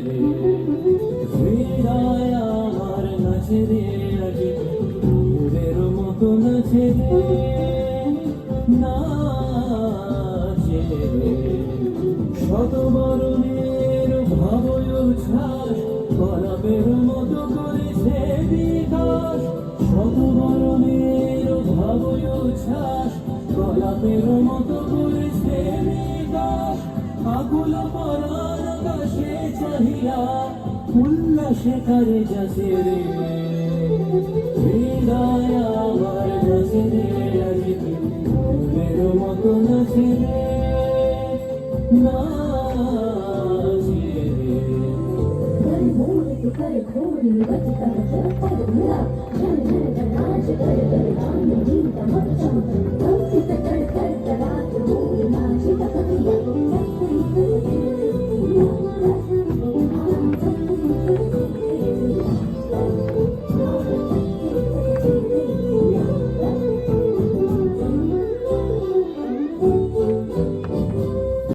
রে হৃদয় আমার নাচে রে আজ ফুলের মতো নাচে রে নাচে রে শত বরণের ভাবয় উচ্ছ্বাস কলাপের মতো করেছে বিকাশ শত বরণের ভাবয় উচ্ছ্বাস কলাপের মতো করেছে বিকাশ আকুল পরাণ আকাশে চাহিয়া উল্লাসে করে যাচ্ছে রে হৃদয় আমার নাচে রে আজ ফুলের মতো নাচে রে নাচে রে कर घोड़ी बच कर कर मिला जन जन जन नाच कर कर गान गीत मत चमक कम से कर कर रात हो नाच तक दिया